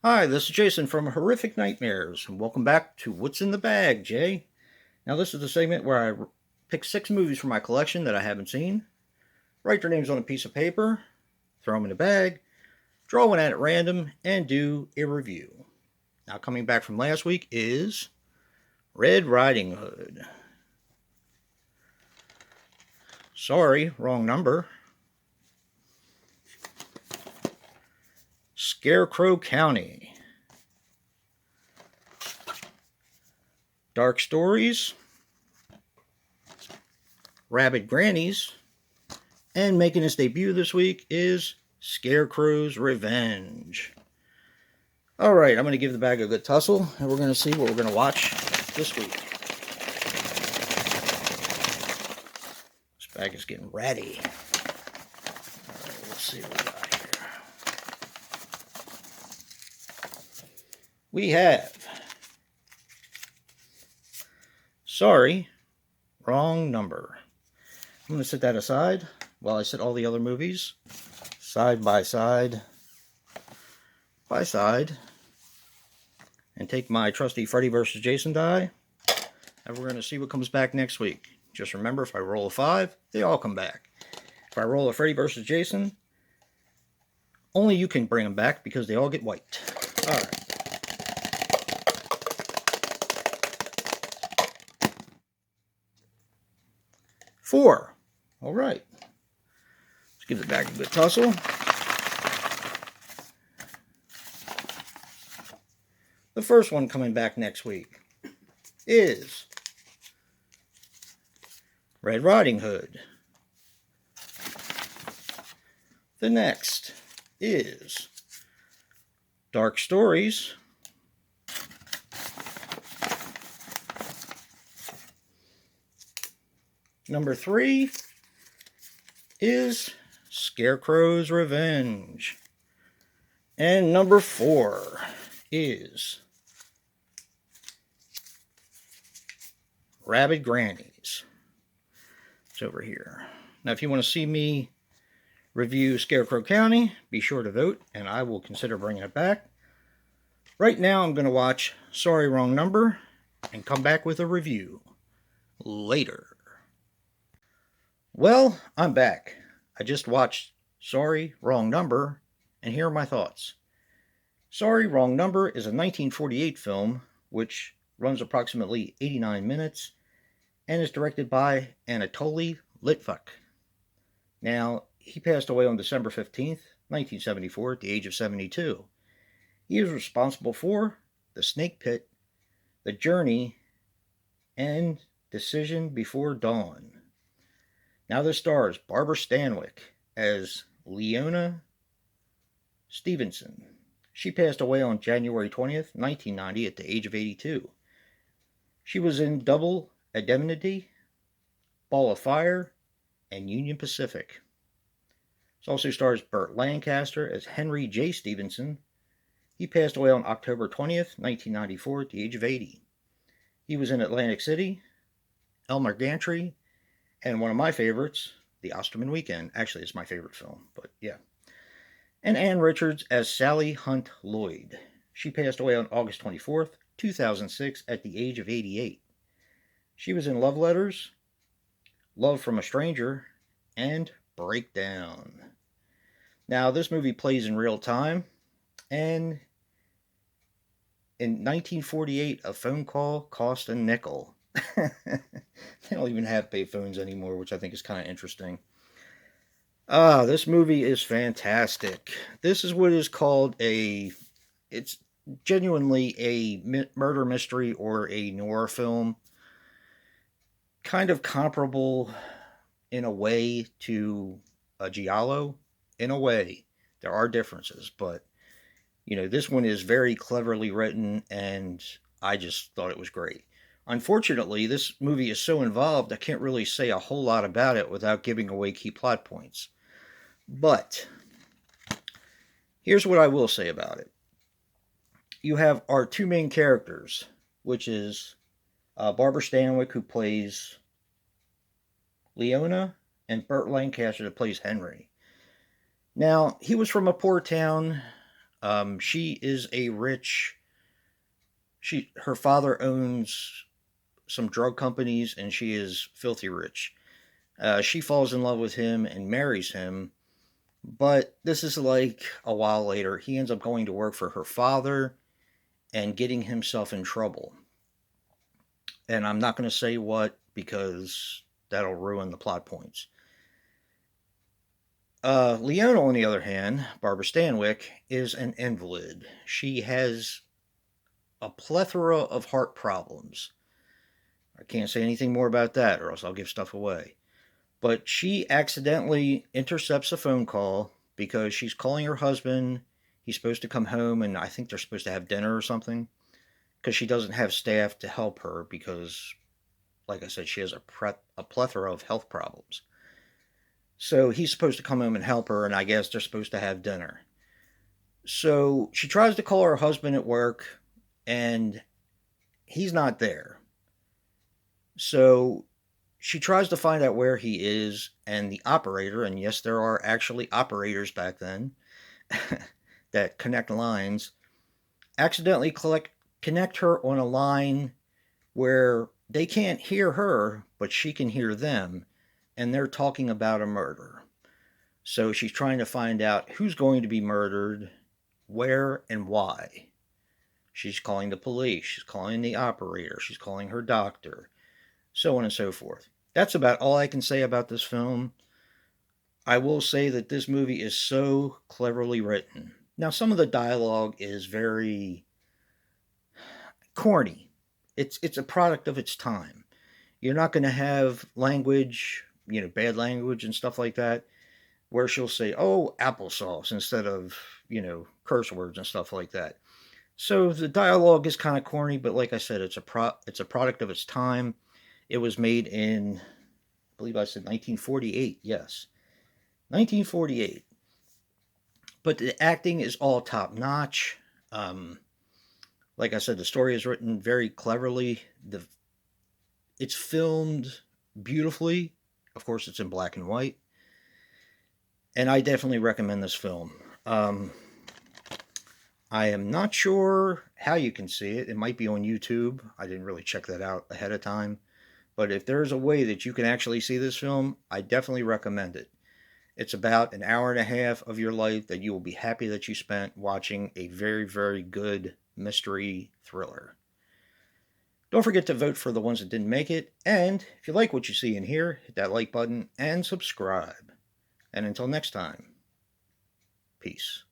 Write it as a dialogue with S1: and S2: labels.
S1: Hi, this is Jason from Horrific Nightmares, and welcome back to What's in the Bag, Jay. Now, this is the segment where I pick 6 movies from my collection that I haven't seen, write their names on a piece of paper, throw them in a bag, draw one at random, and do a review. Now, coming back from last week is Red Riding Hood. Sorry, wrong number. Scarecrow County. Dark Stories. Rabid Grannies. And making its debut this week is Scarecrow's Revenge. Alright, I'm going to give the bag a good tussle, and we're going to see what we're going to watch this week. This bag is getting ratty. Alright, let's see what we got here. We have... Sorry, wrong number. I'm going to set that aside while I set all the other movies side by side by side and take my trusty Freddy vs. Jason die, and we're going to see what comes back next week. Just remember, if I roll a 5, they all come back. If I roll a Freddy vs. Jason, only you can bring them back because they all get wiped. Alright. Four. Alright. Let's give the bag a good tussle. The first one coming back next week is Red Riding Hood. The next is Dark Stories. Number 3 is Scarecrow's Revenge. And number 4 is Rabid Grannies. It's over here. Now, if you want to see me review Scarecrow County, be sure to vote, and I will consider bringing it back. Right now, I'm going to watch Sorry, Wrong Number and come back with a review later. Well, I'm back. I just watched Sorry, Wrong Number, and here are my thoughts. Sorry, Wrong Number is a 1948 film, which runs approximately 89 minutes, and is directed by Anatoly Litvak. Now, he passed away on December 15th, 1974, at the age of 72. He is responsible for The Snake Pit, The Journey, and Decision Before Dawn. Now this stars Barbara Stanwyck as Leona Stevenson. She passed away on January 20th, 1990 at the age of 82. She was in Double Indemnity, Ball of Fire, and Union Pacific. It also stars Burt Lancaster as Henry J. Stevenson. He passed away on October 20th, 1994 at the age of 80. He was in Atlantic City, Elmer Gantry, and one of my favorites, The Osterman Weekend. Actually, it's my favorite film, but yeah. And Ann Richards as Sally Hunt Lloyd. She passed away on August 24th, 2006 at the age of 88. She was in Love Letters, Love from a Stranger, and Breakdown. Now, this movie plays in real time, and in 1948, a phone call cost a nickel. They don't even have pay phones anymore, which I think is kind of interesting. This movie is fantastic. This is what is called it's genuinely a murder mystery or a noir film. Kind of comparable in a way to a Giallo. In a way, there are differences, but this one is very cleverly written, and I just thought it was great. Unfortunately, this movie is so involved, I can't really say a whole lot about it without giving away key plot points. But here's what I will say about it. You have our 2 main characters, which is Barbara Stanwyck, who plays Leona, and Burt Lancaster, that plays Henry. Now, he was from a poor town. She is a rich. Her father owns some drug companies, and she is filthy rich. She falls in love with him and marries him, but this is like a while later. He ends up going to work for her father and getting himself in trouble. And I'm not going to say what because that'll ruin the plot points. Leona, on the other hand, Barbara Stanwyck, is an invalid. She has a plethora of heart problems. I can't say anything more about that, or else I'll give stuff away. But she accidentally intercepts a phone call because she's calling her husband. He's supposed to come home, and I think they're supposed to have dinner or something. Because she doesn't have staff to help her because, like I said, she has a plethora of health problems. So he's supposed to come home and help her, and I guess they're supposed to have dinner. So she tries to call her husband at work, and he's not there. So she tries to find out where he is, and the operator, and yes, there are actually operators back then that connect lines, accidentally connect her on a line where they can't hear her, but she can hear them, and they're talking about a murder. So she's trying to find out who's going to be murdered, where, and why. She's calling the police, she's calling the operator, she's calling her doctor, so on and so forth. That's about all I can say about this film. I will say that this movie is so cleverly written. Now, some of the dialogue is very corny. It's a product of its time. You're not going to have language, bad language and stuff like that, where she'll say, "Oh, applesauce," instead of, curse words and stuff like that. So the dialogue is kind of corny, but like I said, it's a product of its time. It was made in, I believe I said 1948. Yes, 1948. But the acting is all top notch. Like I said, the story is written very cleverly. It's filmed beautifully. Of course, it's in black and white. And I definitely recommend this film. I am not sure how you can see it. It might be on YouTube. I didn't really check that out ahead of time. But if there's a way that you can actually see this film, I definitely recommend it. It's about an hour and a half of your life that you will be happy that you spent watching a very, very good mystery thriller. Don't forget to vote for the ones that didn't make it. And if you like what you see in here, hit that like button and subscribe. And until next time, peace.